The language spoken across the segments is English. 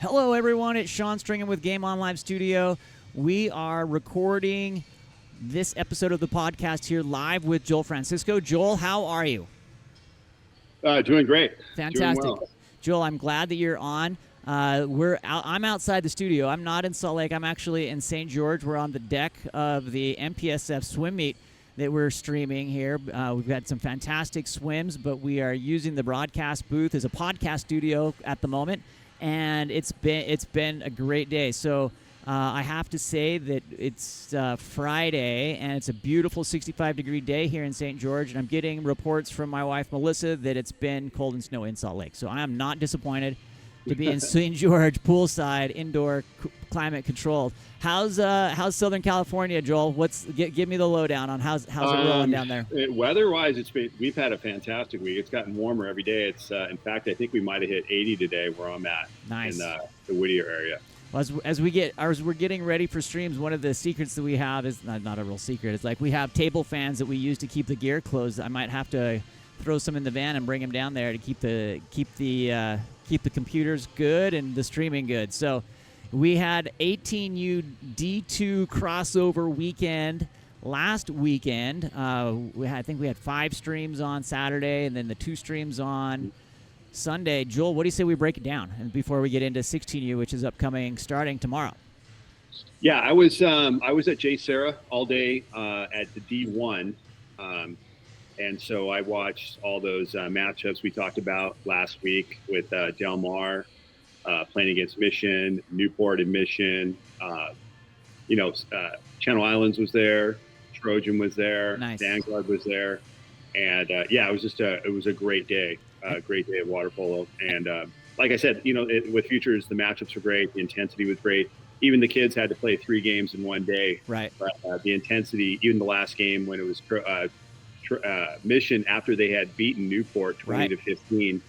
Hello, everyone. It's Shawn Stringham with Game On Live Studio. We are recording this episode of the podcast here live with Joel Francisco. Joel, how are you? Doing great. Fantastic. Doing well. Joel, I'm glad that you're on. I'm outside the studio. I'm not in Salt Lake. I'm actually in St. George. We're on the deck of the MPSF swim meet that we're streaming here. We've had some fantastic swims, but we are using the broadcast booth as a podcast studio at the moment. And it's been a great day. So I have to say that it's Friday, and it's a beautiful 65-degree day here in St. George. And I'm getting reports from my wife, Melissa, that it's been cold and snowy in Salt Lake. So I am not disappointed to be in St. George, poolside, indoor, climate controlled. How's Southern California, Joel? Give me the lowdown on how's it rolling down there? Weather-wise, we've had a fantastic week. It's gotten warmer every day. It's in fact, I think we might have hit 80 today where I'm at. Nice. In the Whittier area. Well, as we're getting ready for streams, one of the secrets that we have is not a real secret. It's like we have table fans that we use to keep the gear closed. I might have to throw some in the van and bring them down there to keep the computers good and the streaming good. So we had 18U D2 crossover weekend last weekend. I think we had 5 streams on Saturday and then the 2 streams on Sunday. Joel, what do you say we break it down and before we get into 16U, which is upcoming starting tomorrow? Yeah, I was at J. Sarah all day at the D1. And so I watched all those matchups we talked about last week with Del Mar playing against Mission, Newport and Mission. Channel Islands was there, Trojan was there, nice. Vanguard was there, and it was a great day, great day of water polo. And like I said, with Futures, the matchups were great, the intensity was great. Even the kids had to play 3 games in one day. Right. But the intensity, even the last game when it was Mission, after they had beaten Newport 20-15,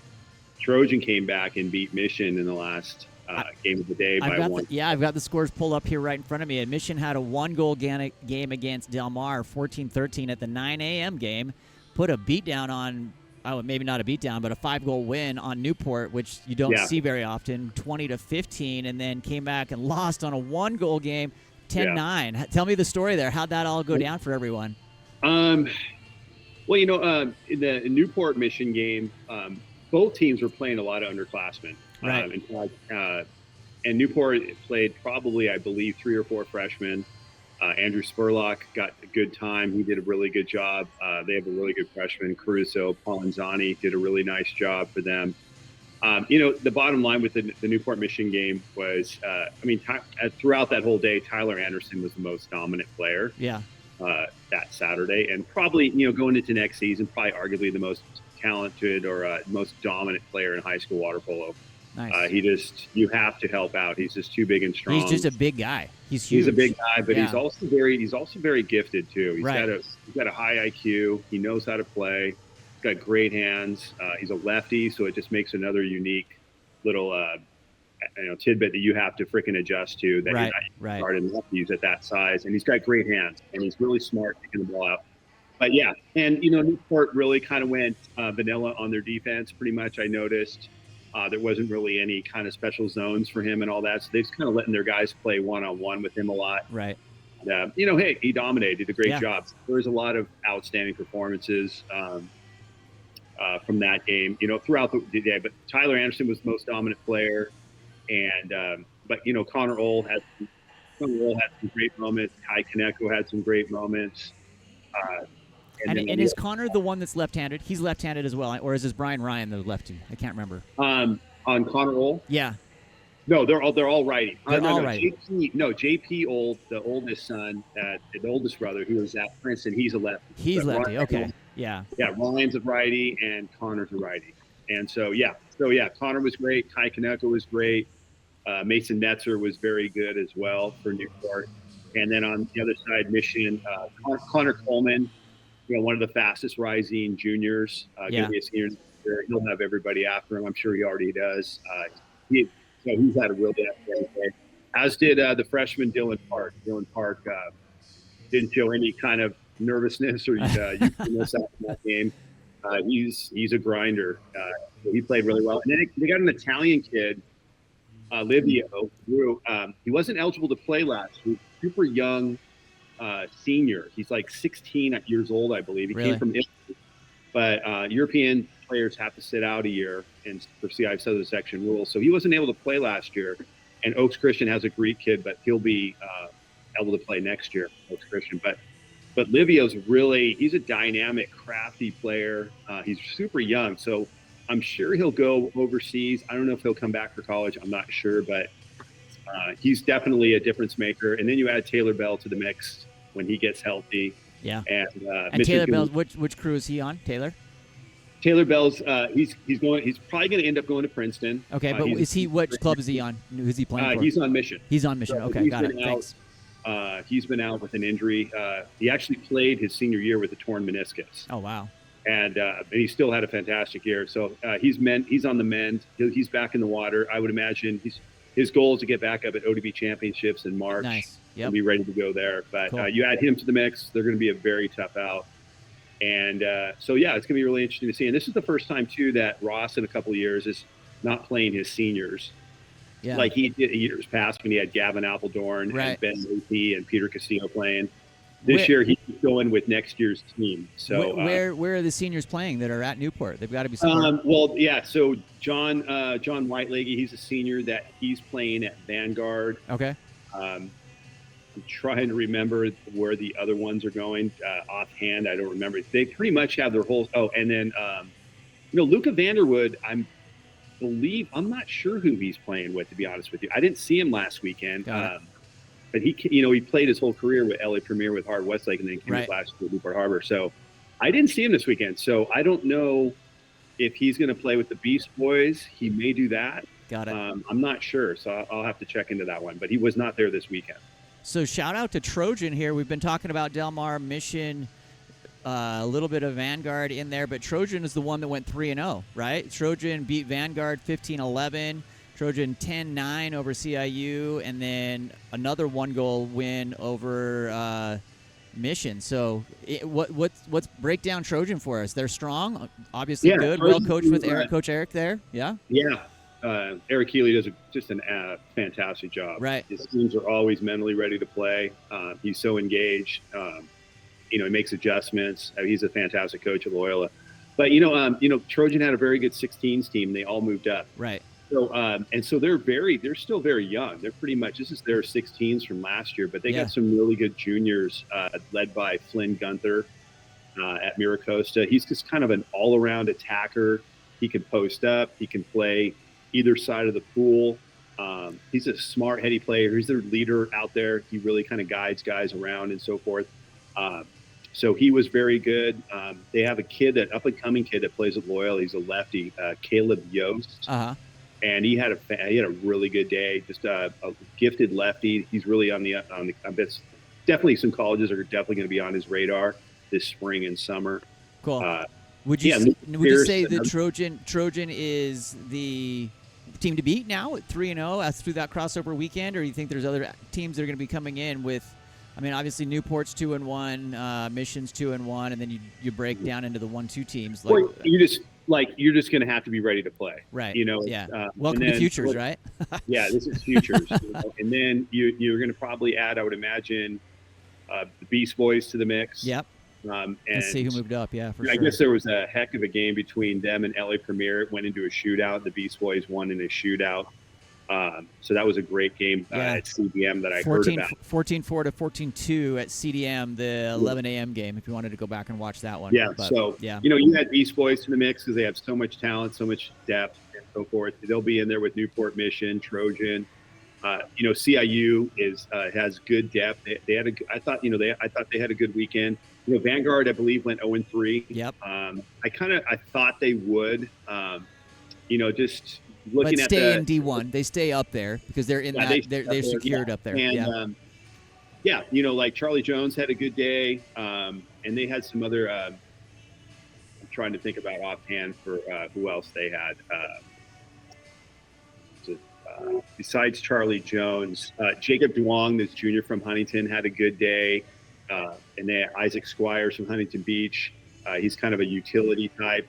Trojan came back and beat Mission in the last game of the day by 1. I've got the scores pulled up here right in front of me. And Mission had a 1-goal game against Del Mar, 14-13 at the 9 a.m. game. Put a beatdown on, maybe not a beatdown, but a 5-goal win on Newport, which you don't see very often, 20-15, and then came back and lost on a 1-goal game, 10-9. Tell me the story there. How'd that all go down for everyone? Well, in the Newport Mission game, both teams were playing a lot of underclassmen. Right. And Newport played probably, I believe, 3 or 4 freshmen. Andrew Spurlock got a good time. He did a really good job. They have a really good freshman, Caruso. Polanzani did a really nice job for them. The bottom line with the Newport Mission game was, throughout that whole day, Tyler Anderson was the most dominant player. Yeah. That Saturday, and probably going into next season, probably arguably the most talented or most dominant player in high school water polo. Nice. You have to help out. He's just too big and strong. He's just a big guy. He's huge. He's a big guy, but he's also very gifted too. He's right. got a high IQ. He knows how to play. He's got great hands. He's a lefty, so it just makes another unique little tidbit that you have to freaking adjust to. That right. Starting lefties at that size, and he's got great hands, and he's really smart picking the ball out. But yeah, and Newport really kind of went vanilla on their defense. Pretty much, I noticed there wasn't really any kind of special zones for him and all that. So they're just kind of letting their guys play one-on-one with him a lot. Right. And, hey, he dominated, did a great job. There was a lot of outstanding performances from that game, throughout the day. But Tyler Anderson was the most dominant player. And but Connor Ohl had some great moments. Kai Kaneko had some great moments. And is Connor the one that's left-handed? He's left-handed as well, or is this Brian Ryan the lefty? I can't remember. On Connor Ohl? Yeah. No, they're all righty. All righty. JP Ohl, the oldest son, the oldest brother, who was at Princeton, he's a lefty. He's lefty. Ryan, okay. Yeah. Yeah, Ryan's a righty and Connor's a righty. And so Connor was great. Kai Kaneko was great. Mason Netzer was very good as well for Newport. And then on the other side, Mission, Connor Coleman, one of the fastest rising juniors, going to be a senior. He'll have everybody after him. I'm sure he already does. He's had a real day. As did the freshman Dylan Park. Dylan Park didn't show any kind of nervousness or youthfulness after that game. He's a grinder. He played really well. And then they got an Italian kid Livio, Drew, he wasn't eligible to play last year. Super young senior. He's like 16 years old, I believe. He came from Italy. But European players have to sit out a year for CIF Southern Section rules. So he wasn't able to play last year. And Oaks Christian has a Greek kid, but he'll be able to play next year, Oaks Christian. But Livio's he's a dynamic, crafty player. He's super young. So I'm sure he'll go overseas. I don't know if he'll come back for college. I'm not sure, but he's definitely a difference maker. And then you add Taylor Bell to the mix when he gets healthy. Yeah. And Taylor Bell, which crew is he on? Taylor Bell's he's probably going to end up going to Princeton. Okay, but which club is he on? Who's he playing for? He's on Mission. He's on Mission. Okay, got it. Thanks. He's been out with an injury. He actually played his senior year with a torn meniscus. Oh wow. And he still had a fantastic year. So he's on the mend. He's back in the water. I would imagine his goal is to get back up at ODB championships in March. Nice. Yep. And be ready to go there. But cool. You add him to the mix, they're going to be a very tough out. And so, yeah, it's going to be really interesting to see. And this is the first time, too, that Ross in a couple of years is not playing his seniors. Yeah. Like he did years past when he had Gavin Appledorn right. and Ben Latey and Peter Casino playing. This year, he's going with next year's team. So where are the seniors playing that are at Newport? They've got to be somewhere. Well, yeah. So John Whiteleggy, he's a senior that he's playing at Vanguard. Okay. I'm trying to remember where the other ones are going offhand. I don't remember. They pretty much have their whole. Oh, and then Luca Vanderwood. I'm not sure who he's playing with. To be honest with you, I didn't see him last weekend. But he played his whole career with LA Premier with Hard Westlake, and then came last year to Newport Harbor. So I didn't see him this weekend. So I don't know if he's going to play with the Beast Boys. He may do that. Got it. I'm not sure, so I'll have to check into that one. But he was not there this weekend. So shout out to Trojan here. We've been talking about Del Mar, Mission, a little bit of Vanguard in there, but Trojan is the one that went 3-0, right? Trojan beat Vanguard 15-11. Trojan 10-9 over CIU, and then another one-goal win over Mission. So what's break down Trojan for us? They're strong, obviously good, well coached with Coach Eric there. Yeah. Yeah. Eric Keeley does just a fantastic job. Right. His teams are always mentally ready to play. He's so engaged. He makes adjustments. He's a fantastic coach at Loyola. But Trojan had a very good 16s team. They all moved up. Right. So and so they're still very young. They're pretty much, this is their 16s from last year, but they got some really good juniors led by Flynn Gunther at Miracosta. He's just kind of an all-around attacker. He can post up. He can play either side of the pool. He's a smart, heady player. He's their leader out there. He really kind of guides guys around and so forth. So he was very good. They have an up-and-coming kid that plays at Loyola. He's a lefty, Caleb Yost. Uh-huh. And he had a really good day. Just a gifted lefty. He's really on the. I bet definitely some colleges are definitely going to be on his radar this spring and summer. Cool. Would you say that Trojan is the team to beat now at 3-0 through that crossover weekend, or do you think there's other teams that are going to be coming in with? I mean, obviously Newport's 2-1, Mission's 2-1, and then you break down into the 1-2 teams. You're just going to have to be ready to play. Right. Yeah. Welcome to Futures, right? Yeah, this is Futures. And then you're going to probably add, I would imagine, the Beast Boys to the mix. Yep. And see who moved up. Yeah, for sure. I guess there was a heck of a game between them and LA Premier. It went into a shootout. The Beast Boys won in a shootout. So that was a great game at CDM that I heard about. 14-4 to 14-2 at CDM, the 11 a.m. game, if you wanted to go back and watch that one. Yeah, you had Beast Boys to the mix because they have so much talent, so much depth, and so forth. They'll be in there with Newport, Mission, Trojan. CIU has good depth. I thought they had a good weekend. Vanguard, I believe, went 0-3. Yep. I thought they would. Just looking but stay in D1. They stay up there because they're in they're secured up there. And like Charlie Jones had a good day, and they had some other. I'm trying to think about offhand for who else they had. Besides Charlie Jones, Jacob Duong, this junior from Huntington, had a good day, and they had Isaac Squires from Huntington Beach. He's kind of a utility type.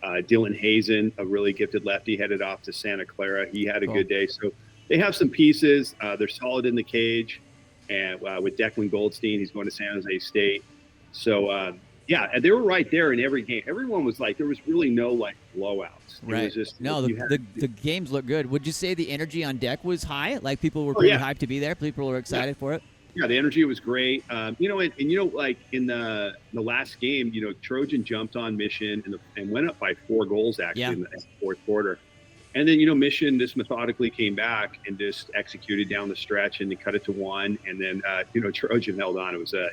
Dylan Hazen, a really gifted lefty, headed off to Santa Clara. He had a good day. So they have some pieces. They're solid in the cage, and with Declan Goldstein, he's going to San Jose State. So yeah, and they were right there in every game. Everyone was like, there was really no like blowouts. Right. It was just, no, the games look good. Would you say the energy on deck was high? Like people were pretty hyped to be there. People were excited for it. Yeah, the energy was great. You know, and you know, like in the last game, you know, Trojan jumped on Mission and went up by 4 goals actually in the fourth quarter. And then, you know, Mission just methodically came back and just executed down the stretch and they cut it to 1. And then, you know, Trojan held on. It was a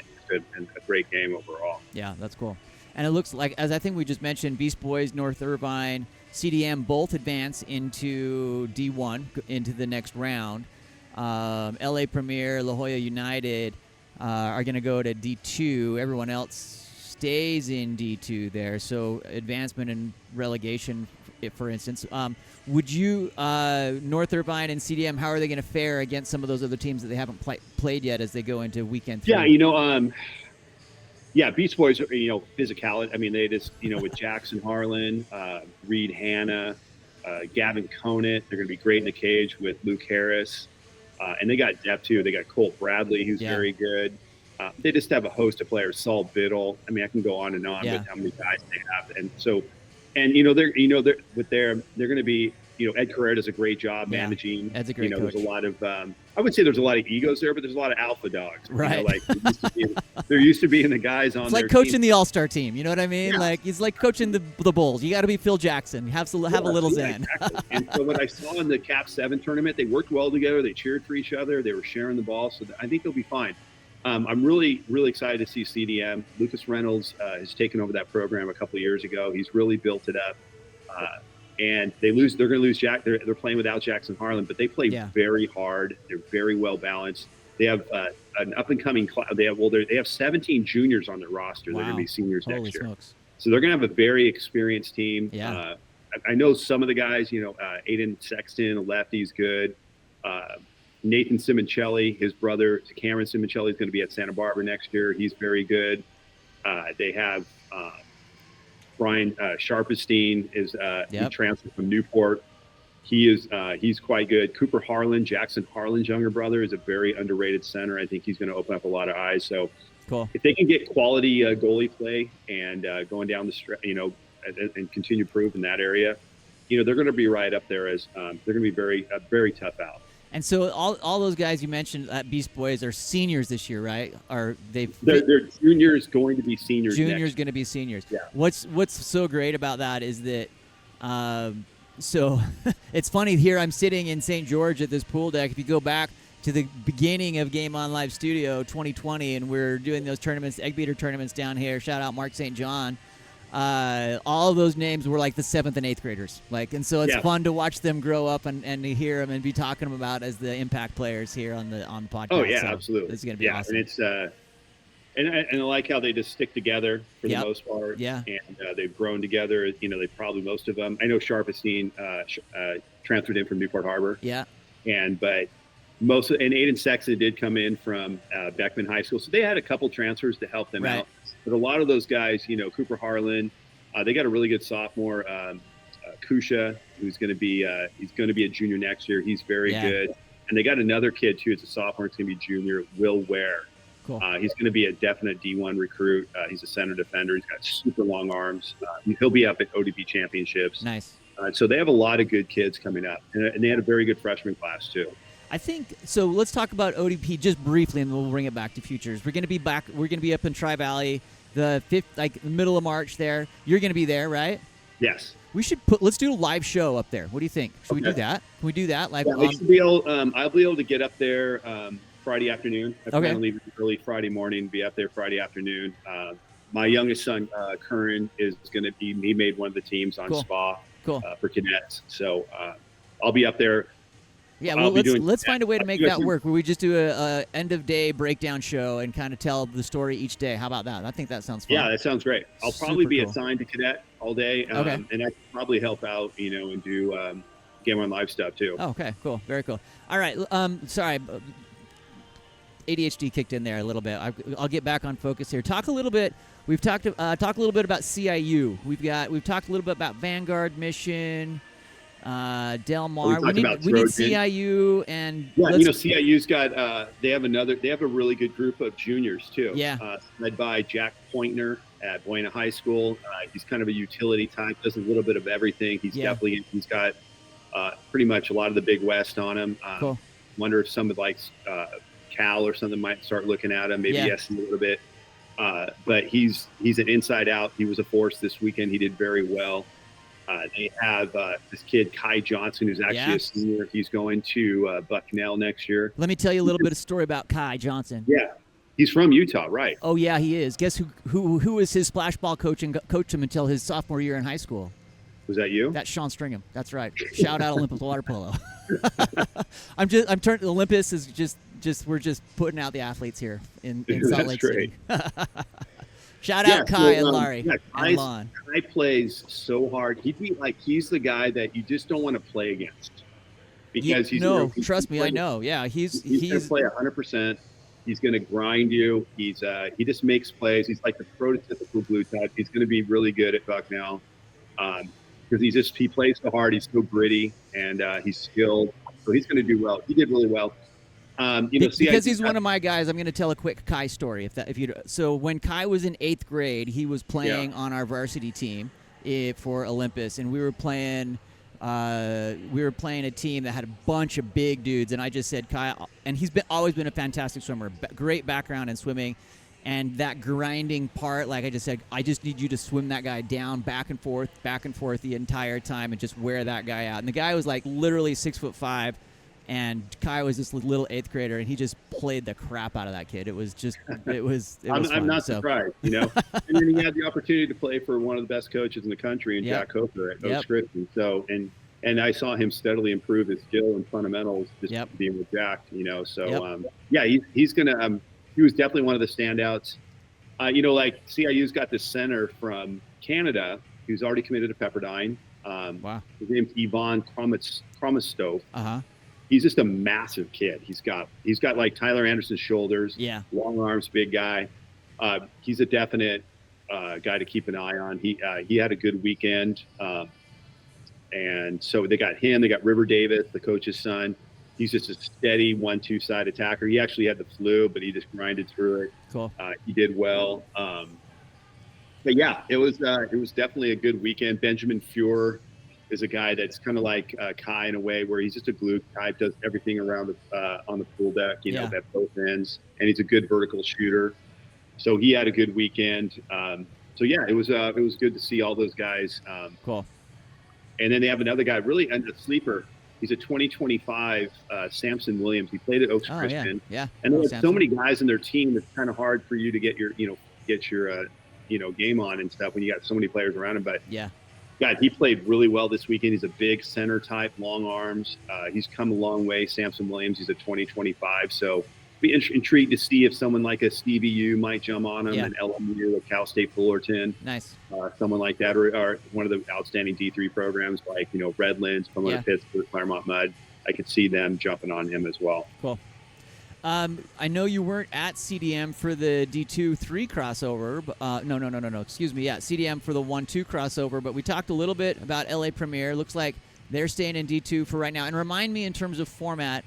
great game overall. Yeah, that's cool. And it looks like, as I think we just mentioned, Beast Boys, North Irvine, CDM both advance into D1, into the next round. LA Premier, La Jolla United are going to go to D2. Everyone else stays in D2 there. So advancement and relegation, for instance. Would you, North Irvine and CDM, how are they going to fare against some of those other teams that they haven't played yet as they go into weekend 3? Yeah, you know, Beast Boys, you know, physicality. I mean, they just, you know, with Jackson Harlan, Reed Hanna, Gavin Conant, they're going to be great in the cage with Luke Harris. And they got depth too. They got Colt Bradley, who's very good. They just have a host of players. Saul Biddle. I mean, I can go on and on with how many guys they have. And so, and you know, they're going to be, you know, Ed Carrera does a great job managing. Ed's a great coach. There's a lot of, I would say there's a lot of egos there, but there's a lot of alpha dogs. Right. You know, like they're used to being the guys on. It's like coaching the All-Star team. You know what I mean? Yeah. Like it's like coaching the Bulls. You got to be Phil Jackson. Have a little zen. Exactly. And so what I saw in the Cap 7 tournament, they worked well together. They cheered for each other. They were sharing the ball. So I think they'll be fine. I'm really, really excited to see CDM. Lucas Reynolds has taken over that program a couple of years ago. He's really built it up. And they're going to lose Jack. They're playing without Jackson Harlan, but they play very hard. They're very well balanced. They have an up and coming class. They have 17 juniors on their roster. They're going to be seniors next year. Smokes. So they're going to have a very experienced team. Yeah. I know some of the guys. You know, Aiden Sexton, a lefty's good. Nathan Simoncelli, his brother Cameron Simoncelli, is going to be at Santa Barbara next year. He's very good. They have. Brian Sharpestein is he transferred from Newport. He's quite good. Cooper Harlan, Jackson Harlan's younger brother, is a very underrated center. I think he's going to open up a lot of eyes. So cool. If they can get quality goalie play and going down the stretch, you know, and continue to prove in that area, you know, they're going to be right up there as they're going to be very tough out. And so all those guys you mentioned at Beast Boys are seniors this year, right? They're juniors going to be seniors. Juniors going to be seniors. Yeah. What's so great about that is that, so it's funny here. I'm sitting in St. George at this pool deck. If you go back to the beginning of Game On Live Studio 2020, and we're doing those tournaments, Egg Beater tournaments down here. Shout out Mark St. John. All of those names were like the 7th and 8th graders. And so it's fun to watch them grow up and to hear them and be talking them about as the impact players here on the podcast. Oh yeah, so absolutely. It's going to be awesome. And it's and I like how they just stick together for the most part. Yeah. And they've grown together. You know, most of them. I know Sharpestein transferred in from Newport Harbor. Yeah. But Aiden Sexton did come in from Beckman High School, so they had a couple transfers to help them out. But a lot of those guys, you know, Cooper Harlan, they got a really good sophomore, Kusha, who's going to be he's going to be a junior next year. He's very good, and they got another kid too. It's a sophomore. It's going to be junior, Will Ware. Cool. He's going to be a definite D1 recruit. He's a center defender. He's got super long arms. He'll be up at ODP championships. Nice. So they have a lot of good kids coming up, and they had a very good freshman class too. I think so. Let's talk about ODP just briefly, and we'll bring it back to futures. We're going to be back. We're going to be up in Tri Valley, the 5th, like the middle of March. There, you're going to be there, right? Yes. We should let's do a live show up there. What do you think? Should we do that? Can we do that? Like, I should be able. I'll be able to get up there Friday afternoon. I plan on leaving early Friday morning. Be up there Friday afternoon. My youngest son, Curran, is going to be. He made one of the teams on SPA for cadets. So I'll be up there. Yeah, well, let's find a way to make that work where we just do a end-of-day breakdown show and kind of tell the story each day. How about that? I think that sounds fun. Yeah, that sounds great. I'll probably be assigned to cadet all day, and I can probably help out, you know, and do Game On Live stuff too. Oh, okay, cool. Very cool. All right, sorry. ADHD kicked in there a little bit. I'll get back on focus here. Talk a little bit. We've talked a little bit about CIU. We've talked a little bit about Vanguard Mission. Del We Mar. talked about We need Trojan. CIU and Yeah, CIU's got they have a really good group of juniors too. Yeah. Led by Jack Pointner at Buena High School. He's kind of a utility type, does a little bit of everything. He's got pretty much a lot of the Big West on him. Cool. Wonder if some of Cal or something might start looking at him, maybe SC a little bit. But he's an inside out. He was a force this weekend. He did very well. They have this kid, Kai Johnson, who's actually a senior. He's going to Bucknell next year. Let me tell you a little bit of story about Kai Johnson. Yeah. He's from Utah, right? Oh, yeah, he is. Guess who was his splash ball coach and coached him until his sophomore year in high school? Was that you? That's Sean Stringham. That's right. Shout out Olympus Water Polo. I'm turning Olympus is just we're just putting out the athletes here in Salt Lake City. Shout out Kai and Larry and Lon. Kai plays so hard. He's the guy that you just don't want to play against because trust me, I know. Yeah, he's going to play 100%. He's going to grind you. He just makes plays. He's like the prototypical blue type. He's going to be really good at Bucknell because he plays so hard. He's so gritty and he's skilled. So he's going to do well. He did really well. Because he's one of my guys, I'm going to tell a quick Kai story. So when Kai was in 8th grade, he was playing on our varsity team for Olympus, and we were playing a team that had a bunch of big dudes. And I just said, Kai, and he's always been a fantastic swimmer, great background in swimming, and that grinding part. Like I just said, I just need you to swim that guy down, back and forth the entire time, and just wear that guy out. And the guy was like literally 6'5". And Kai was this little 8th grader, and he just played the crap out of that kid. It was I'm not surprised, And then he had the opportunity to play for one of the best coaches in the country, and Jack Coker at Oaks Christian. So, and I saw him steadily improve his skill and fundamentals just being with Jack, So, he's gonna. He was definitely one of the standouts. Like CIU's got this center from Canada who's already committed to Pepperdine. Wow. His name's Yvonne Kromastov. He's just a massive kid. He's got like Tyler Anderson's shoulders, long arms, big guy. He's a definite guy to keep an eye on. He had a good weekend. And so they got him, they got River Davis, the coach's son. He's just a steady 1-2 side attacker. He actually had the flu, but he just grinded through it. Cool. He did well. But yeah, it was definitely a good weekend. Benjamin Fuhr is a guy that's kind of like Kai in a way, where he's just a glue type, does everything around on the pool deck, at both ends, and he's a good vertical shooter. So he had a good weekend. It was good to see all those guys. Cool. And then they have another guy, really a sleeper. He's a 2025 Samson Williams. He played at Oaks Christian. Yeah. And they have so many guys in their team. It's kind of hard for you to get your game on and stuff when you got so many players around him. But God, he played really well this weekend. He's a big center type, long arms. He's come a long way. Samson Williams, he's a 2025. So be intrigued to see if someone like a Stevie U might jump on him, and LMU, or Cal State Fullerton. Nice. Someone like that, or one of the outstanding D3 programs like, Redlands, Pomona, Pittsburgh, Claremont Mud. I could see them jumping on him as well. Cool. I know you weren't at CDM for the D2-3 crossover. No. Excuse me. Yeah, CDM for the 1-2 crossover. But we talked a little bit about LA Premier. Looks like they're staying in D2 for right now. And remind me, in terms of format,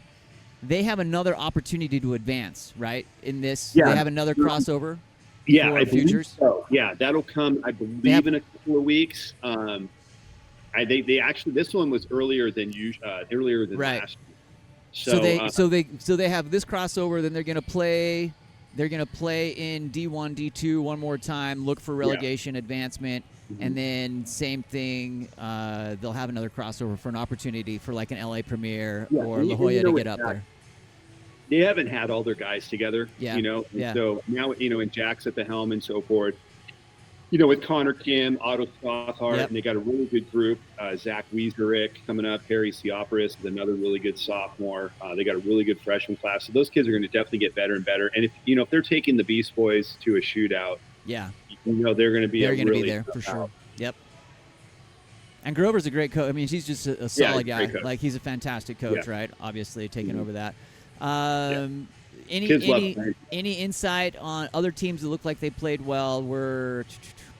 they have another opportunity to advance, right? In this, they have another crossover. Yeah, for I futures. believe so. Yeah, that'll come, I believe, in a couple of weeks. They actually, this one was earlier than last year. So they have this crossover. Then they're going to play. They're going to play in D1, D2 one more time. Look for relegation advancement, and then same thing. They'll have another crossover for an opportunity for like an LA Premier or La Jolla to get up there. They haven't had all their guys together, So now, and Jack's at the helm and so forth. With Connor Kim, Otto Stothart, and they got a really good group. Zach Wieserick coming up. Harry Siopoulos is another really good sophomore. They got a really good freshman class. So those kids are going to definitely get better and better. And if they're taking the Beast Boys to a shootout, they're going to be there for sure. Yep. And Grover's a great coach. I mean, he's just a solid guy. Like, he's a fantastic coach, right? Obviously, taking over that. Any insight on other teams that look like they played well? Were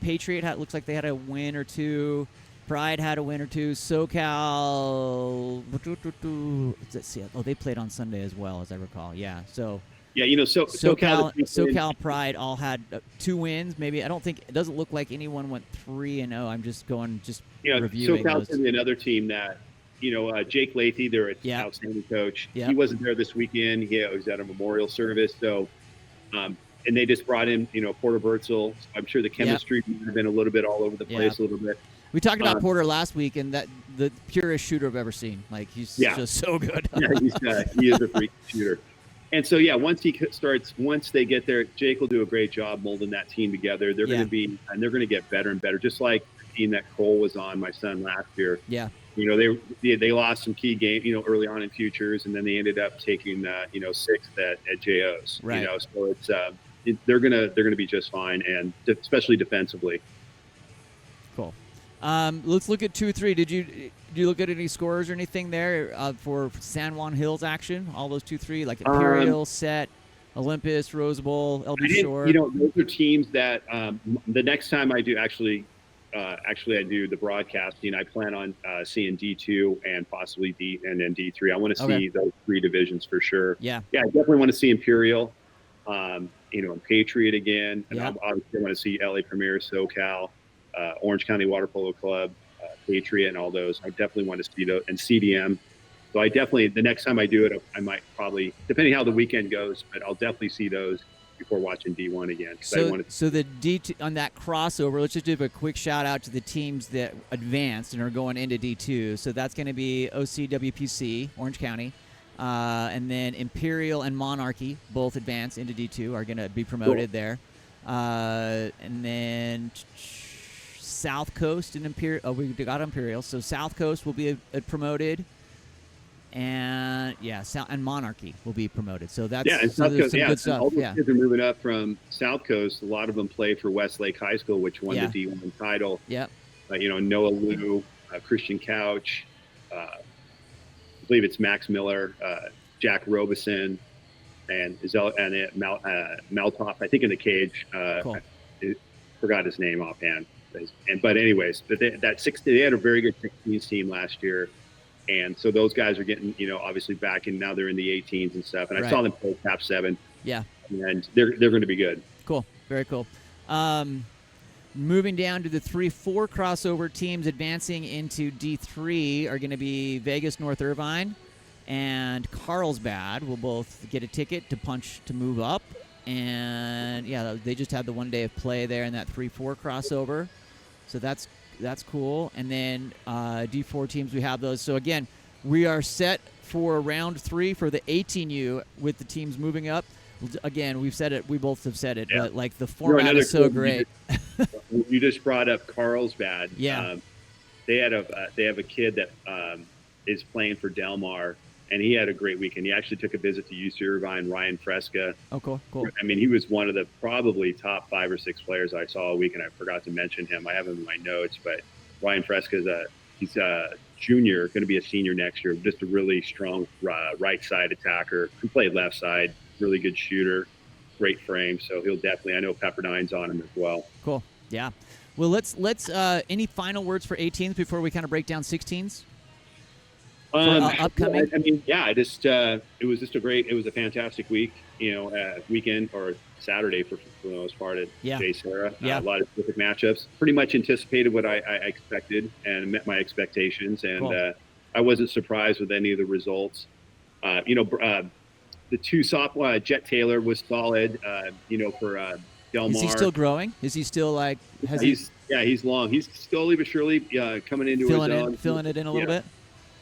Patriot looks like they had a win or two. Pride had a win or two. SoCal. Let's see. Oh, they played on Sunday as well, as I recall. Yeah. So. Yeah, SoCal, Pride all had 2 wins. Maybe I don't think it doesn't look like anyone went 3-0. I'm just reviewing. SoCal's going to be another team that, Jake Lathy, they're an outstanding coach. Yep. He wasn't there this weekend. He was at a memorial service. So, and they just brought in, Porter Bertzel. I'm sure the chemistry might have been a little bit all over the place a little bit. We talked about Porter last week, and that the purest shooter I've ever seen. Like he's just so good. He is a freak shooter. And so, once they get there, Jake will do a great job molding that team together. They're going to get better and better, just like the team that Cole was on, my son, last year. Yeah. They lost some key games, early on in futures, and then they ended up taking, 6th at JOs. Right. So it's they're gonna be just fine, and especially defensively. Cool. Let's look at 2-3. Did you look at any scores or anything there for San Juan Hills action? All those 2-3, like Imperial, Set, Olympus, Rose Bowl, LB Shore. Those are teams that the next time I do I do the broadcasting, I plan on seeing D2 and possibly D3. I want to see those 3 divisions for sure. Yeah. Yeah, I definitely want to see Imperial, and Patriot again. And obviously I want to see LA Premier, SoCal, Orange County Water Polo Club, Patriot, and all those. I definitely want to see those, and CDM. So the next time I do it, I might probably, depending how the weekend goes, but I'll definitely see those before watching D1 again. So the D2 on that crossover, let's just do a quick shout out to the teams that advanced and are going into D2. So that's going to be OCWPC, Orange County, and then Imperial and Monarchy, both advanced into D2, are going to be promoted there. And then South Coast and Imperial. Oh, we got Imperial. So South Coast will be promoted. And and Monarchy will be promoted. So that's and South Coast, good stuff. All the kids are moving up from South Coast. A lot of them play for Westlake High School, which won the D1 title. Yep. Noah Liu, Christian Couch, I believe it's Max Miller, Jack Robeson, and Maltoff. I think in the cage. Cool. I forgot his name offhand. But anyways, they had a very good 16s team last year. And so those guys are getting, obviously back, and now they're in the 18s and stuff. And I saw them play Cap 7. Yeah. And they're going to be good. Cool. Very cool. Moving down to the 3-4 crossover teams advancing into D3 are going to be Vegas North Irvine and Carlsbad will both get a ticket to move up. And, they just had the 1 day of play there in that 3-4 crossover. So that's cool. And then D4 teams, we have those. So, again, we are set for round 3 for the 18U with the teams moving up. Again, we've said it. We both have said it. But, the format is so great. You just brought up Carlsbad. Yeah. They have a kid that is playing for Del Mar, and he had a great weekend. He actually took a visit to UC Irvine, Ryan Fresca. Oh, cocool. I mean, he was one of the probably top 5 or 6 players I saw all week, and I forgot to mention him. I have him in my notes, but Ryan Fresca he's a junior, going to be a senior next year. Just a really strong right side attacker. Can play left side. Really good shooter. Great frame. So he'll definitely. I know Pepperdine's on him as well. Cool. Yeah. Well, let's. Any final words for 18s before we kind of break down 16s? Upcoming. I mean, it was a fantastic week. Weekend or Saturday for the most part at Jay Sarah. A lot of terrific matchups. Pretty much anticipated what I expected and met my expectations. And cool. I wasn't surprised with any of the results. The 2 sophomore, Jet Taylor was solid. For Del Mar. Is he still growing? Is he still he's long. He's slowly but surely coming into his own. Filling it in a little bit.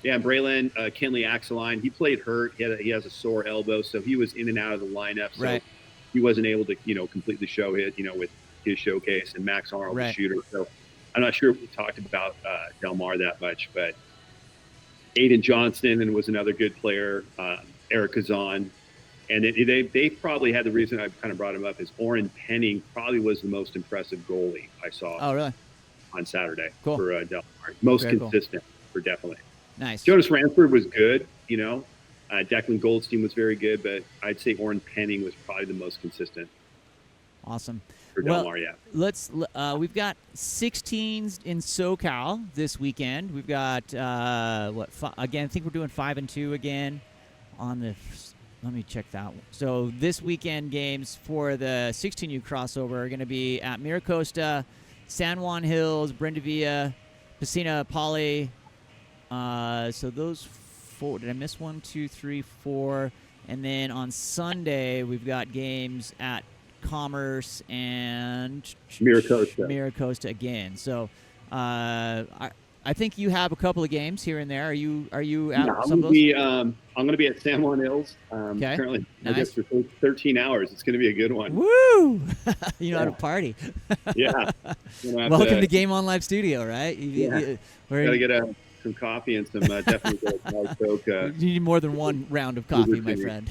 Yeah, and Braylon Kenley Axeline, he played hurt. He has a sore elbow, so he was in and out of the lineup. So he wasn't able to, completely show his, with his showcase. And Max Arnold, the shooter. So I'm not sure if we talked about Del Mar that much, but Aiden Johnston was another good player. Eric Kazan. And they probably had the reason I kind of brought him up is Oren Penning probably was the most impressive goalie I saw. Oh, really? On Saturday for Del Mar. Most Very consistent for definitely. Nice. Jonas Ransford was good, Declan Goldstein was very good, but I'd say Oren Penning was probably the most consistent. Awesome. for Del Mar. Yeah. We've got 16s in SoCal this weekend. We've got again, I think we're doing 5 and 2 again on the. Let me check that one. So this weekend games for the 16U crossover are going to be at Miracosta, San Juan Hills, Brenda Villa, Piscina Poly. So those 4. Did I miss 1, 2, 3, 4? And then on Sunday we've got games at Commerce and Miracosta again. So I think you have a couple of games here and there. Are you at some of those? I'm going to be at San Juan Hills. Okay. Currently, Nice. I guess for 13 hours. It's going to be a good one. Woo! You know how to party. Yeah. Welcome to Game On Live Studio, right? Got to get some coffee and some definitely get Coke. You need more than one round of coffee, my friend.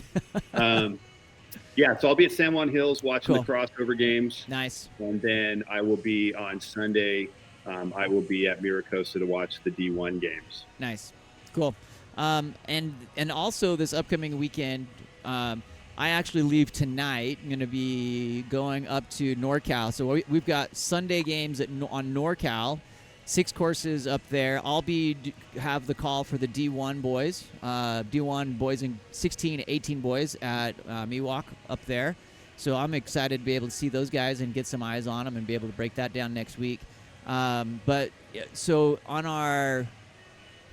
Yeah, so I'll be at San Juan Hills watching the crossover games. Nice. And then I will be on Sunday. I will be at Miracosta to watch the D1 games. Nice. Cool. And also this upcoming weekend, I actually leave tonight. I'm going to be going up to NorCal. So we've got Sunday games on NorCal, 6 courses up there. I'll have the call for the D1 boys, D1 boys and 16, 18 boys at Miwok up there. So I'm excited to be able to see those guys and get some eyes on them and be able to break that down next week. But so on our,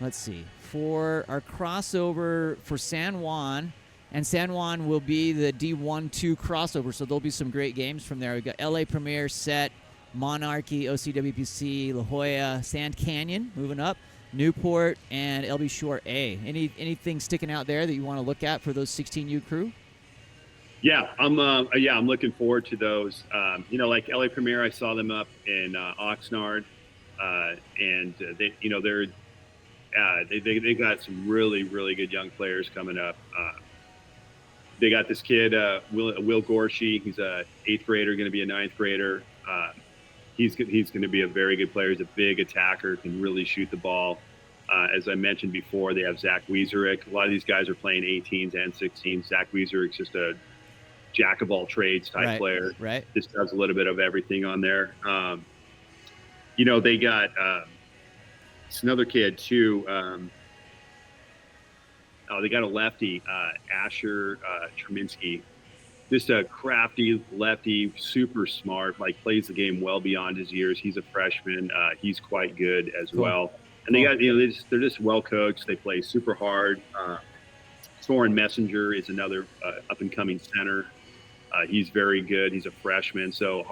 let's see, for our crossover for San Juan, and San Juan will be the D1-2 crossover, so there'll be some great games from there. We've got LA Premier, Set, Monarchy, OCWPC, La Jolla, Sand Canyon moving up, Newport, and LB Shore A. Anything sticking out there that you want to look at for those 16U crew? Yeah, I'm looking forward to those. Like LA Premier, I saw them up in Oxnard, and they got some really, really good young players coming up. They got this kid, Will Gorshey. He's a 8th grader, going to be a 9th grader. He's going to be a very good player. He's a big attacker, can really shoot the ball. As I mentioned before, they have Zach Wieserick. A lot of these guys are playing 18s and 16s. Zach Wieserick's just a jack of all trades type player. Right. Just does a little bit of everything on there. They got it's another kid too. They got a lefty, Asher Treminsky. Just a crafty lefty, super smart, plays the game well beyond his years. He's a freshman. He's quite good as well. And they got, they're just well coached. They play super hard. Soren Messenger is another up and coming center. He's very good. He's a freshman. So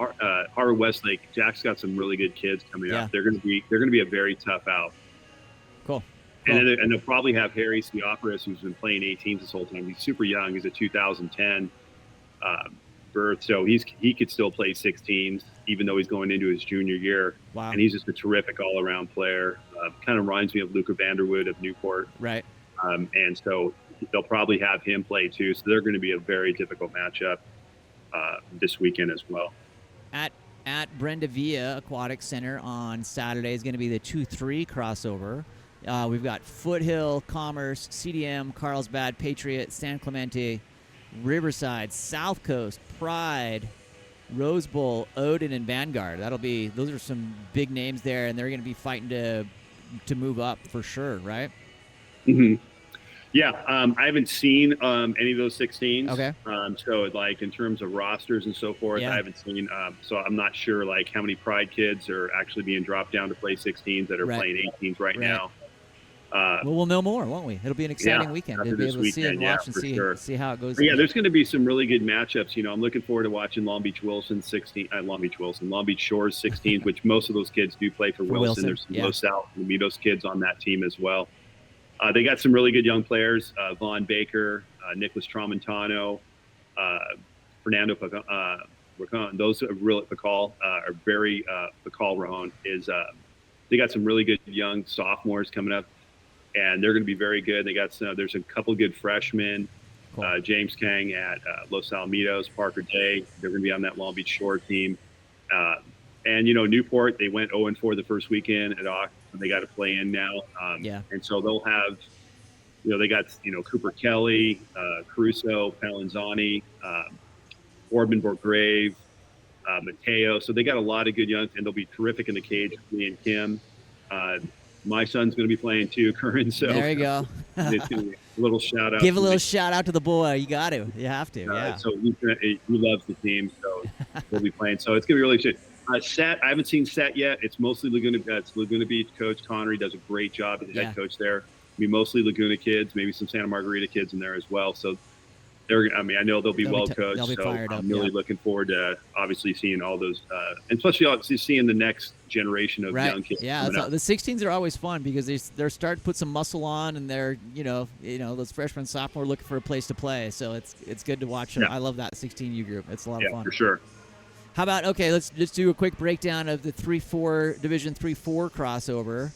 Harvard Westlake, Jack's got some really good kids coming up. They're going to be a very tough out. Cool. And they'll probably have Harry Sioperis, who's been playing 18s this whole time. He's super young. He's a 2010 birth, so he could still play 16s, even though he's going into his junior year. Wow. And he's just a terrific all-around player. Kind of reminds me of Luca Vanderwood of Newport. Right. And so they'll probably have him play too. So they're going to be a very difficult matchup this weekend as well. At Brenda Villa Aquatic Center on Saturday is going to be the 2-3 crossover. We've got Foothill, Commerce, CDM, Carlsbad, Patriot, San Clemente, Riverside, South Coast, Pride, Rose Bowl, Odin, and Vanguard. Those are some big names there, and they're going to be fighting to move up for sure, right? Mm-hmm. Yeah, I haven't seen any of those 16s. Okay. So in terms of rosters and so forth, I haven't seen. So I'm not sure how many Pride kids are actually being dropped down to play 16s that are playing 18s right now. Well, we'll know more, won't we? It'll be an exciting weekend. We'll be able to see and watch and see how it goes. But there's going to be some really good matchups. I'm looking forward to watching Long Beach Shores 16s, which most of those kids do play for Wilson. There's some Los Al and meet those kids on that team as well. They got some really good young players: Vaughn Baker, Nicholas Tramontano, Fernando Pacon. Those are really Pacal are very Pacal Rajon is. They got some really good young sophomores coming up. And they're going to be very good. They got there's a couple good freshmen, James Kang at Los Alamitos, Parker Day. They're going to be on that Long Beach Shore team. And Newport, they went 0-4 the first weekend at Ox. They got to play in now. And so they'll have, they got Cooper Kelly, Caruso, Palanzani, Boardman Borgrave, Mateo. So they got a lot of good young, and they'll be terrific in the cage. Me and Kim. My son's going to be playing too, Curran. So there you go. a little shout out. Give a little shout out to the boy. You got to. You have to. Yeah. So he loves the team, so we'll be playing. So it's going to be really good. Set, I haven't seen Set yet. It's mostly Laguna Beach. Coach Connery does a great job as the head coach there. It'll be mostly Laguna kids, maybe some Santa Margarita kids in there as well. So I know they'll be well coached. So I'm really looking forward to obviously seeing all those, and especially seeing the next generation of young kids. Yeah, the 16s are always fun because they're starting to put some muscle on, and they're those freshmen, sophomore looking for a place to play. So it's good to watch them. I love that 16U group. It's a lot of fun. For sure. How about let's just do a quick breakdown of the Division 3-4 crossover.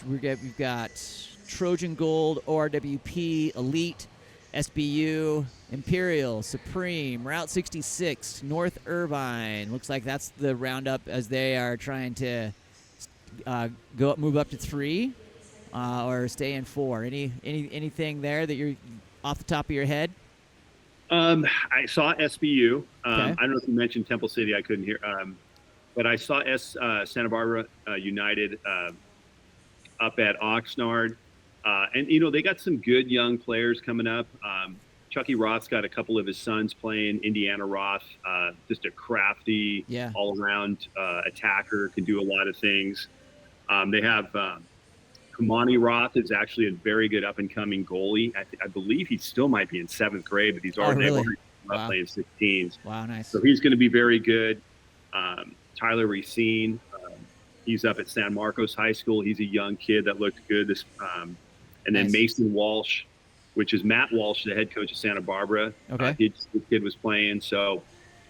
We've got Trojan Gold, ORWP, Elite, SBU, Imperial, Supreme, Route 66, North Irvine. Looks like that's the roundup as they are trying to move up to 3 or stay in 4. Anything there that you're off the top of your head? I saw SBU. Okay. I don't know if you mentioned Temple City. I couldn't hear. But I saw Santa Barbara United up at Oxnard. And, they got some good young players coming up. Chucky Roth's got a couple of his sons playing. Indiana Roth, just a crafty, all-around attacker, can do a lot of things. They have Kamani Roth is actually a very good up-and-coming goalie. I believe he still might be in 7th grade, but he's already playing 16s. Wow, nice. So he's going to be very good. Tyler Racine, he's up at San Marcos High School. He's a young kid that looked good. And then Mason Walsh, which is Matt Walsh, the head coach of Santa Barbara. Okay. His kid was playing. So,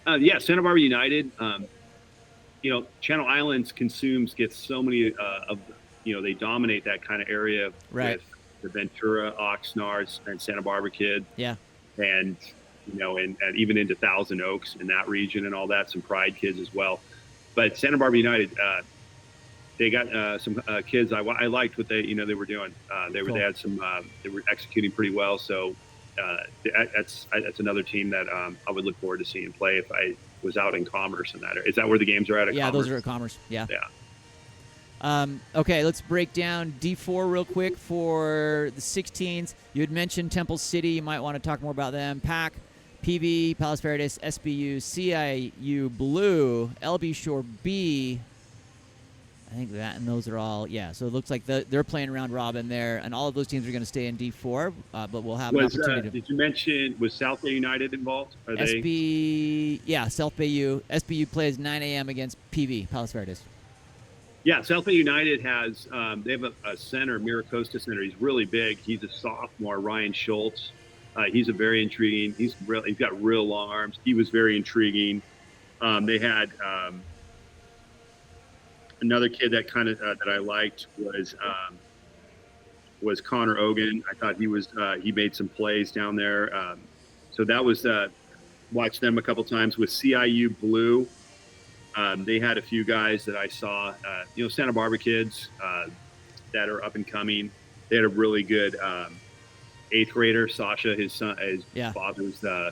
Santa Barbara United, Channel Islands gets so many they dominate that kind of area with the Ventura, Oxnard, and Santa Barbara kids. Yeah. And, and even into Thousand Oaks in that region and all that, some Pride kids as well. But Santa Barbara United, they got some kids. I liked what they were doing. They had some. They were executing pretty well. So that's another team that I would look forward to seeing play if I was out in Commerce. And is that where the games are at? Yeah, Commerce? Those are at Commerce. Yeah. Yeah. Okay, let's break down D4 real quick for the 16s. You had mentioned Temple City. You might want to talk more about them. PAC, PV, Palos Verdes, SBU, CIU, Blue, LB Shore B. I think that and those are all, so it looks like they're playing round robin there, and all of those teams are going to stay in D4, but we'll have an opportunity. Did you mention, was South Bay United involved? South Bay U. SBU plays 9 a.m. against PV, Palos Verdes. Yeah, South Bay United has, they have a center, Miracosta center. He's really big. He's a sophomore, Ryan Schultz. He's a very intriguing. He's got real long arms. He was very intriguing. They had another kid that that I liked was Connor Ogan. I thought he made some plays down there. So that was watched them a couple times with CIU Blue. They had a few guys that I saw, Santa Barbara kids that are up and coming. They had a really good 8th grader, Sasha. His father's the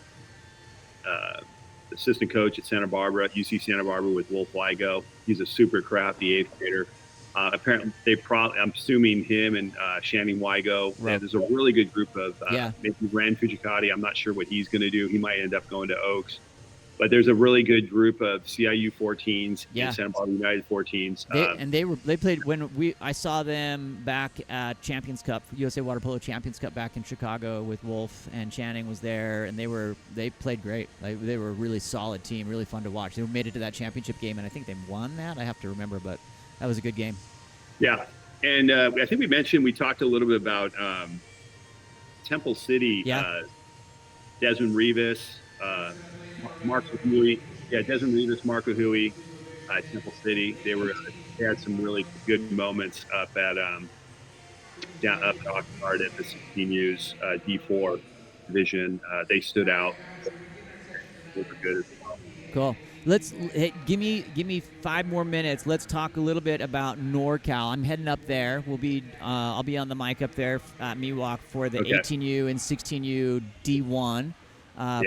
assistant coach at Santa Barbara, UC Santa Barbara with Wolf Ligo. He's a super crafty 8th grader. Apparently, I'm assuming him and Shannon Wigo. Right. There's a really good group of maybe Ran Fujikati. I'm not sure what he's going to do. He might end up going to Oaks. But there's a really good group of CIU 14s and Santa Barbara United 14s. They played when I saw them back at Champions Cup, USA Water Polo Champions Cup back in Chicago with Wolf, and Channing was there, and they played great. They were a really solid team, really fun to watch. They made it to that championship game, and I think they won that. I have to remember, but that was a good game. Yeah, and I think we talked a little bit about Temple City. Yeah. Desmond Rivas. Marco Huey, Desmond Rivas, Marco Huey, Temple City. They had some really good moments up at Oxnard at the 16U's D4 division. They stood out. They were good as well. Cool. Give me 5 more minutes. Let's talk a little bit about NorCal. I'm heading up there. I'll be on the mic up there at Miwok for the 18U and 16U D1.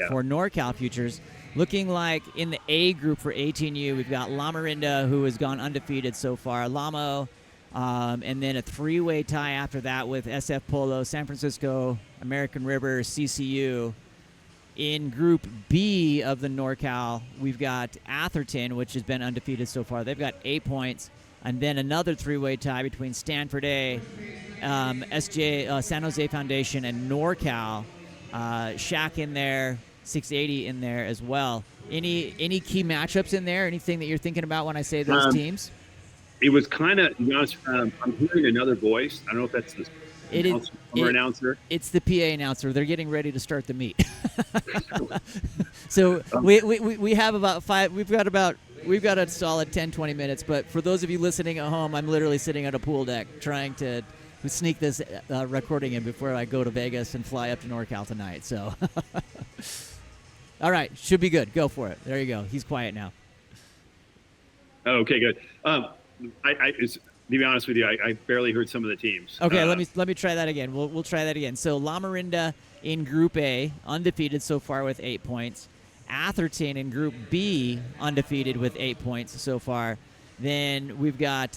For NorCal Futures. Looking like in the A group for 18U, we've got Lamarinda, who has gone undefeated so far, Lamo, and then a three-way tie after that with SF Polo, San Francisco, American River, CCU. In Group B of the NorCal, we've got Atherton, which has been undefeated so far. They've got 8 points. And then another three-way tie between Stanford A, San Jose Foundation, and NorCal. Shaq in there, 680 in there as well. Any key matchups in there? Anything that you're thinking about when I say those teams? It was kind of, to be honest, I'm hearing another voice. I don't know if that's the announcer. It's the PA announcer. They're getting ready to start the meet. So we have about 5. We've got a solid 10-20 minutes. But for those of you listening at home, I'm literally sitting at a pool deck trying to sneak this recording in before I go to Vegas and fly up to NorCal tonight. So, all right, should be good. Go for it. There you go. He's quiet now. Oh, okay, good. To be honest with you, I barely heard some of the teams. Okay, let me try that again. We'll try that again. So Lamarinda in Group A, undefeated so far with 8 points. Atherton in Group B, undefeated with 8 points so far. Then we've got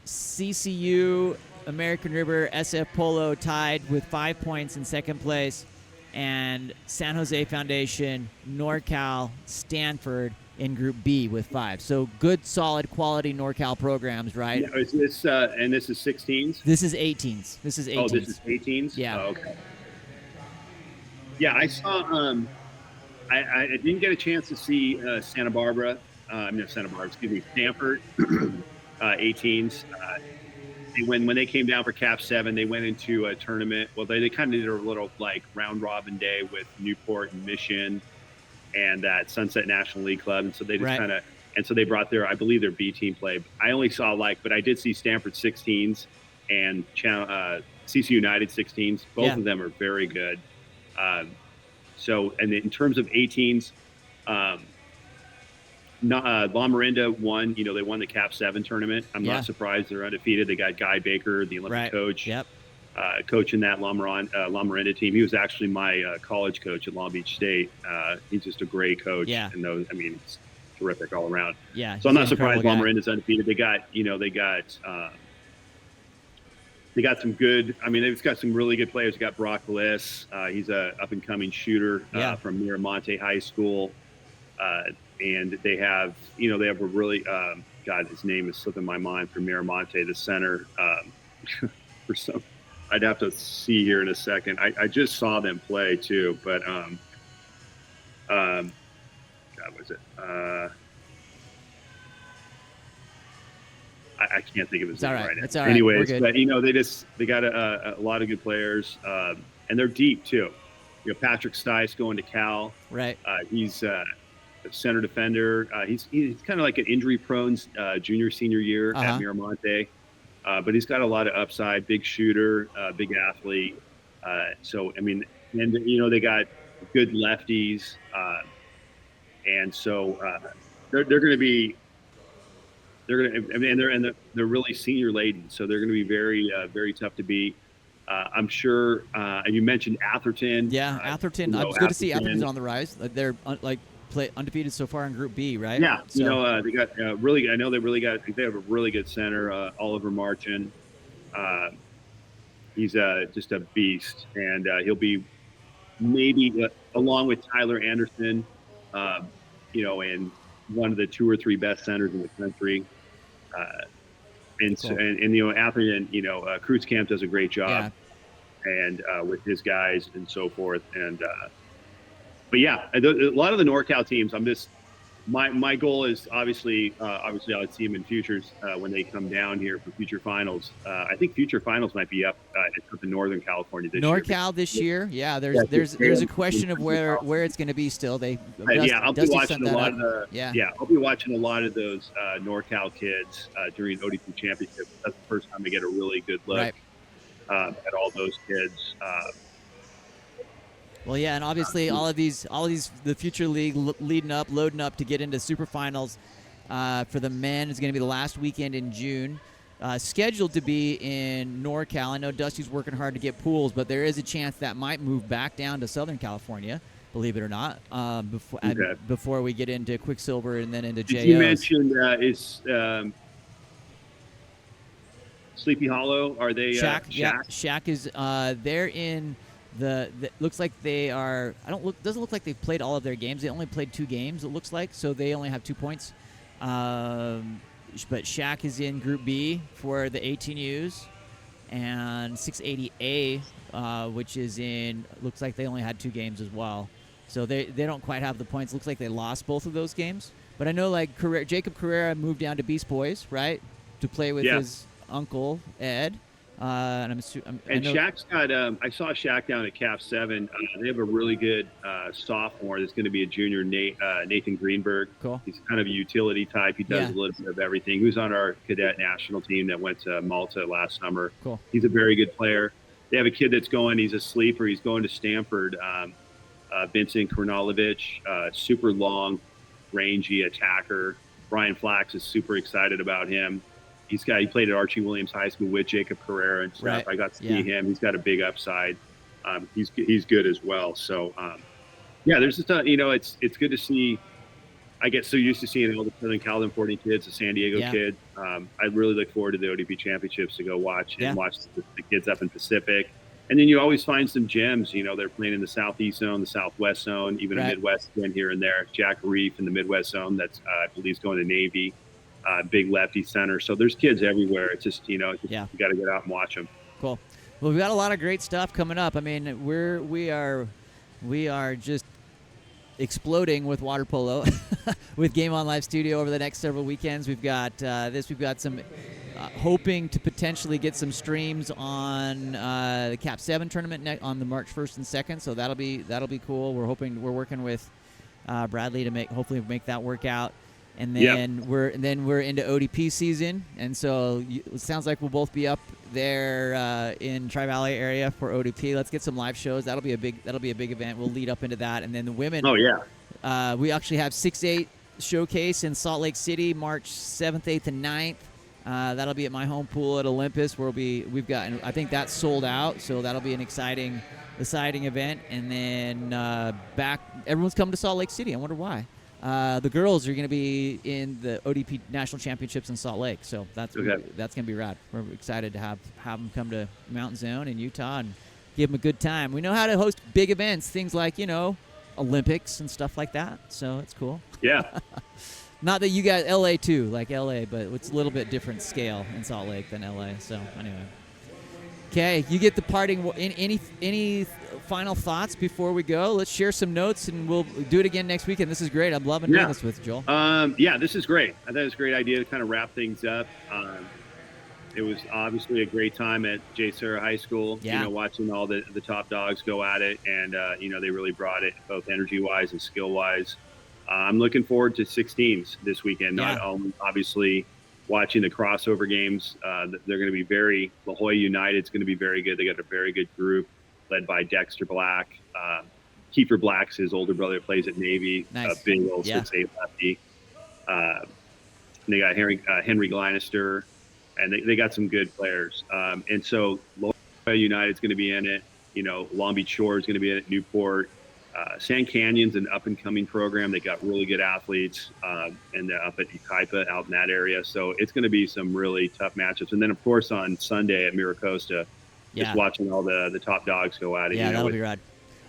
CCU, American River, SF Polo tied with 5 points in second place, and San Jose Foundation, NorCal, Stanford in Group B with 5. So good, solid, quality NorCal programs, right? Yeah, is this and this is 16s? This is 18s. This is 18s. Oh, this is 18s? Yeah. Oh, okay. Yeah, I saw. I didn't get a chance to see Santa Barbara. Stanford 18s. When they came down for Cap 7, they went into a tournament. Well, they kind of did a little like round robin day with Newport and Mission and that Sunset National League Club, and so they just kind of, and so they brought I believe their B team play. I only saw but I did see Stanford 16s and CC United 16s. Both of them are very good. So, and in terms of 18s, Lamarinda won. They won the Cap 7 tournament. I'm not surprised they're undefeated. They got Guy Baker, the Olympic coach, coaching that Lamarinda team. He was actually my college coach at Long Beach State. He's just a great coach. Yeah. And it's terrific all around. Yeah. So I'm not surprised Lamarinda's undefeated. They got some good. They've got some really good players. They got Brock Bliss. He's a up and coming shooter from Miramonte High School. And they have a really, his name is slipping my mind, from Miramonte, the center. I'd have to see here in a second. I just saw them play too, but was it? I can't think of his name right now. It's all right. Anyways, but they got a lot of good players, and they're deep too. Patrick Stice going to Cal. Right. He's a center defender. He's kind of like an injury-prone junior senior year at Miramonte, but he's got a lot of upside. Big shooter, big athlete. And they got good lefties, and so they're going to be. They're really senior laden, so they're going to be very, very tough to beat. I'm sure. And you mentioned Atherton. Yeah, Atherton. It's good to see Atherton's on the rise. They're undefeated so far in Group B, right? Yeah. So, they got really. I know they really got. They have a really good center, Oliver Marchin. He's just a beast, and he'll be maybe along with Tyler Anderson, and one of the 2 or 3 best centers in the country. Atherton, Cruz Camp does a great job, and with his guys and so forth. And but a lot of the NorCal teams, my goal is obviously I would see them in futures when they come down here for future finals. I think future finals might be up in Northern California this year. NorCal this year, there's a question of where it's going to be still. I'll be watching a lot of I'll be watching a lot of those NorCal kids during ODP Championship. That's the first time I get a really good look at all those kids. Well, yeah, and obviously all of these, the future league loading up to get into super finals for the men is going to be the last weekend in June. Scheduled to be in NorCal. I know Dusty's working hard to get pools, but there is a chance that might move back down to Southern California. I believe it or not. Before we get into Quicksilver and then into JOs. You mentioned is Sleepy Hollow. Are they Shack? Shack? Yeah, Shack is they're in the looks like they are. Doesn't look like they've played all of their games. They only played 2 games. It looks like, so they only have 2 points. But Shack is in Group B for the 18Us, and 680A, which is in, looks like they only had 2 games as well. So they don't quite have the points. Looks like they lost both of those games. But I know like Jacob Carrera moved down to Beast Boys, right, to play with his uncle Ed. And Shaq's got. I saw Shaq down at CAF 7. They have a really good sophomore that's going to be a junior, Nathan Greenberg. Cool. He's kind of a utility type. He does a little bit of everything. Who's on our cadet national team that went to Malta last summer. Cool. He's a very good player. They have a kid that's going. He's a sleeper. He's going to Stanford. Vincent Kornalovich, super long, rangy attacker. Brian Flax is super excited about him. He played at Archie Williams High School with Jacob Carrera and stuff. Right. I got to see him. He's got a big upside. He's good as well. So there's just it's good to see. I get so used to seeing all the Southern California kids, the San Diego kids. I really look forward to the ODP championships to go watch the kids up in Pacific. And then you always find some gems. They're playing in the Southeast zone, the Southwest zone, even a Midwest one here and there. Jack Reef in the Midwest zone. That's I believe is going to Navy. Big lefty center. So there's kids everywhere. It's just, you got to get out and watch them. Cool. Well, we've got a lot of great stuff coming up. I mean, we are just exploding with water polo with Game On Live Studio over the next several weekends. We've got we've got some hoping to potentially get some streams on the Cap 7 tournament on the March 1st and 2nd. So that'll be cool. We're working with Bradley to hopefully make that work out. And then we're into ODP season, and so it sounds like we'll both be up there in Tri-Valley area for ODP. Let's get some live shows. That'll be a big event. We'll lead up into that, and then the women. Oh yeah. We actually have 6-8 showcase in Salt Lake City, March 7th, 8th, and 9th. That'll be at my home pool at Olympus. We've got. I think that's sold out, so that'll be an exciting event. And then everyone's coming to Salt Lake City. I wonder why. The girls are going to be in the ODP National Championships in Salt Lake, so that's going to be rad. We're excited to have them come to Mountain Zone in Utah and give them a good time. We know how to host big events, things like Olympics and stuff like that. So it's cool. Yeah. Not that you guys LA too, like LA, but it's a little bit different scale in Salt Lake than LA. So anyway. Okay, you get the parting. Any final thoughts before we go? Let's share some notes, and we'll do it again next weekend. This is great. I'm loving doing this with Joel. This is great. I thought it was a great idea to kind of wrap things up. It was obviously a great time at J. Sarah High School. Watching all the top dogs go at it, and they really brought it both energy-wise and skill-wise. I'm looking forward to 16s this weekend. Not only obviously watching the crossover games. They're going to be La Jolla United's going to be very good. They got a very good group led by Dexter Black. Kiefer Black's his older brother, plays at Navy. Nice. Big old 6'8" lefty. They got Henry Glenister, and they got some good players. And so La Jolla United's going to be in it. Long Beach Shore is going to be in it. Newport. Sand Canyon's an up-and-coming program. They got really good athletes, and they're up at Ukaipa, out in that area. So it's going to be some really tough matchups. And then, of course, on Sunday at Miracosta, just watching all the top dogs go at it. Yeah, that'll be rad.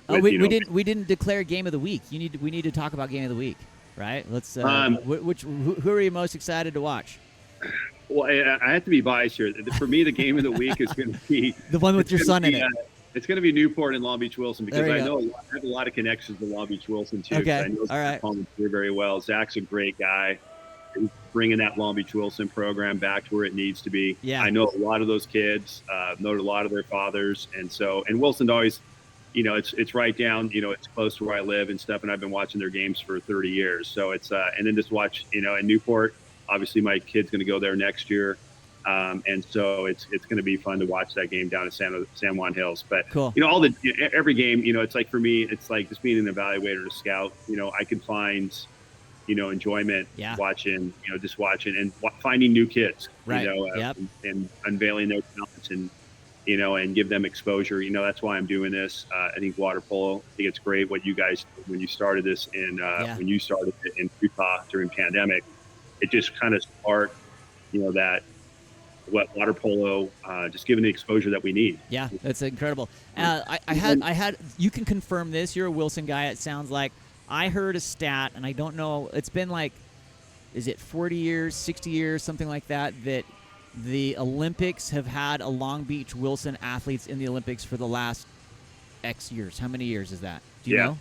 We didn't declare game of the week. We need to talk about game of the week, right? Let's. Who are you most excited to watch? Well, I have to be biased here. For me, the game of the week is going to be the one with your son in it. It's going to be Newport and Long Beach Wilson, because I have a lot of connections to Long Beach Wilson too. Okay, I know all right. Very well. Zach's a great guy. He's bringing that Long Beach Wilson program back to where it needs to be. Yeah. I know a lot of those kids, know a lot of their fathers, and Wilson's always, it's right down, it's close to where I live and stuff, and I've been watching their games for 30 years. So it's and then just watch, in Newport. Obviously, my kid's going to go there next year. And so it's going to be fun to watch that game down at San Juan Hills. But cool. Every game, it's like, for me, it's like just being an evaluator, a scout. I can find, enjoyment watching, just watching and finding new kids, right. And unveiling their talents. And and give them exposure. That's why I'm doing this. I think water polo, I think it's great what you guys, when you started this when you started it in Utah during pandemic, it just kind of sparked, that what water polo, just giving the exposure that we need. Yeah, that's incredible. I had, you can confirm this. You're a Wilson guy. It sounds like I heard a stat, and I don't know. It's been like, is it 40 years, 60 years, something like that, that the Olympics have had a Long Beach Wilson athletes in the Olympics for the last X years. How many years is that? Do you know?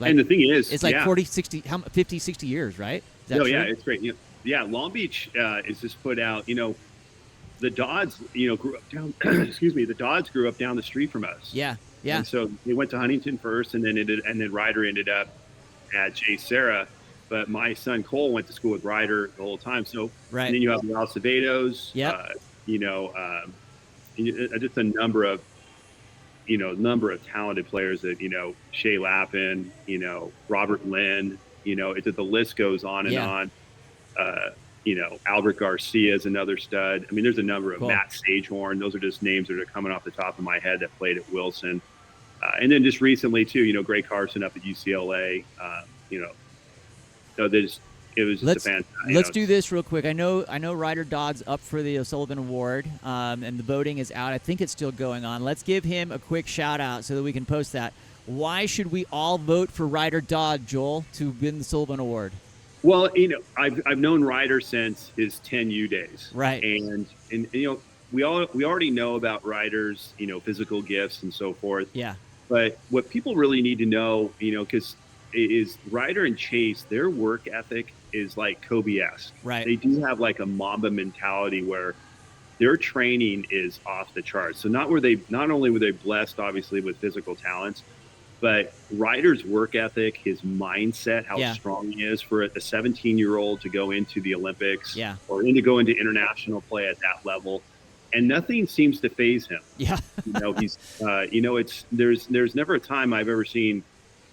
And the thing is, it's like 40, 60, 50, 60 years, right? Is that true? Yeah, it's great. Long Beach is just put out, the Dodds, grew up down, the Dodds grew up down the street from us. Yeah. And so they went to Huntington first, and then RYDER ended up at J. Sarah. But my son Cole went to school with RYDER the whole time. So and then you have the Acevedos, just a number of talented players that, Shea Lappin, Robert Lynn, the list goes on and on. Albert Garcia is another stud. I mean, there's a number of Matt Sagehorn. Those are just names that are coming off the top of my head that played at Wilson. And then just recently too, Gray Carson up at UCLA, so it was just a fantastic. Let's do this real quick. I know RYDER Dodd's up for the Sullivan Award, and the voting is out. I think it's still going on. Let's give him a quick shout out so that we can post that. Why should we all vote for RYDER Dodd, Joel, to win the Sullivan Award? Well, I've known RYDER since his 10U days, right? And we already know about RYDER's physical gifts and so forth. Yeah. But what people really need to know, because is RYDER and Chase, their work ethic is like Kobe-esque. Right. They do have like a Mamba mentality where their training is off the charts. So not only were they blessed, obviously, with physical talents, but RYDER's work ethic, his mindset, how strong he is for a 17-year-old to go into the Olympics or to go into international play at that level. And nothing seems to faze him. Yeah. He's, there's never a time I've ever seen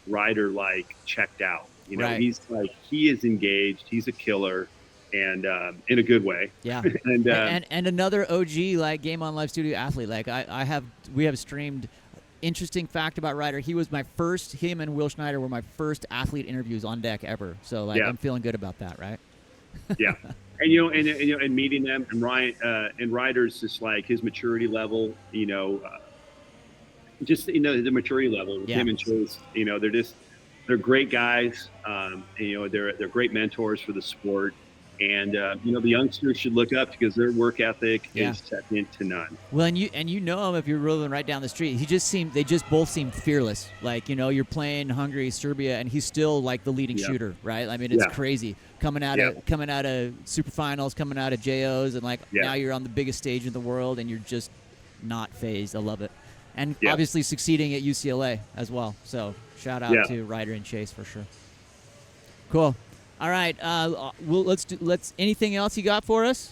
RYDER like checked out. He's like, he is engaged. He's a killer, and in a good way. Yeah. and another OG like Game On Live Studio athlete. Like we have streamed. Interesting fact about RYDER: him and Will Schneider were my first athlete interviews on deck ever. So I'm feeling good about that, right? Yeah. And meeting them, and RYDER's just like his maturity level, the maturity level with him and Chase, they're great guys. They're great mentors for the sport. And, the youngsters should look up because their work ethic is second to none. Well, and you know him if you're rolling right down the street. They just both seem fearless. Like, you're playing Hungary, Serbia, and he's still like the leading shooter, right? I mean, it's crazy. Coming out of super finals, coming out of JOs, and now you're on the biggest stage in the world, and you're just not phased. I love it. And obviously succeeding at UCLA as well. So shout out to RYDER and Chase for sure. Cool. All right. Let's. Anything else you got for us?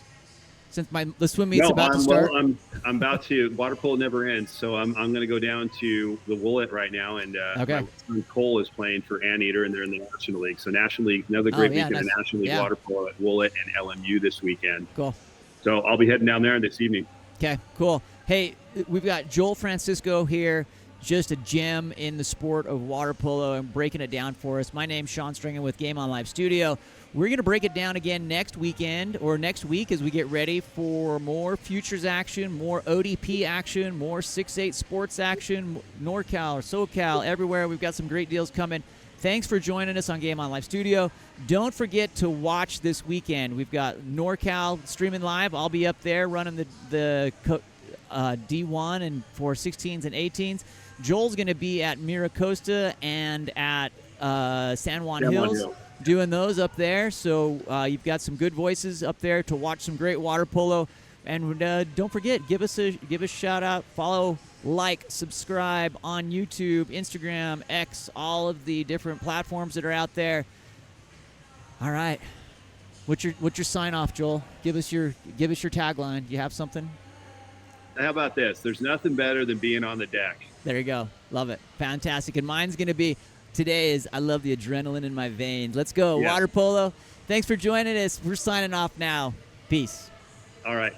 Since the swim meet's about to start. Well, I'm about to. Water polo never ends, so I'm going to go down to the Woollett right now, and my son Cole is playing for Anteater, and they're in the National League. So National League, another great weekend in National League water polo at Woollett and LMU this weekend. Cool. So I'll be heading down there this evening. Okay. Cool. Hey, we've got Joel Francisco here. Just a gem in the sport of water polo and breaking it down for us. My name's Sean Stringer with Game On Live Studio. We're going to break it down again next week as we get ready for more futures action, more ODP action, more 6-8 sports action, NorCal or SoCal, everywhere. We've got some great deals coming. Thanks for joining us on Game On Live Studio. Don't forget to watch this weekend. We've got NorCal streaming live. I'll be up there running the D1 and for 16s and 18s. Joel's going to be at Miracosta and at San Juan Hills doing those up there. So you've got some good voices up there to watch some great water polo. And don't forget, give us a shout out, follow, like, subscribe on YouTube, Instagram, X, all of the different platforms that are out there. All right, what's your sign off, Joel? Give us your tagline. Do you have something? How about this? There's nothing better than being on the deck. There you go. Love it. Fantastic. And mine's going to be, today is, I love the adrenaline in my veins. Let's go. Water polo. Thanks for joining us. We're signing off now. Peace. All right.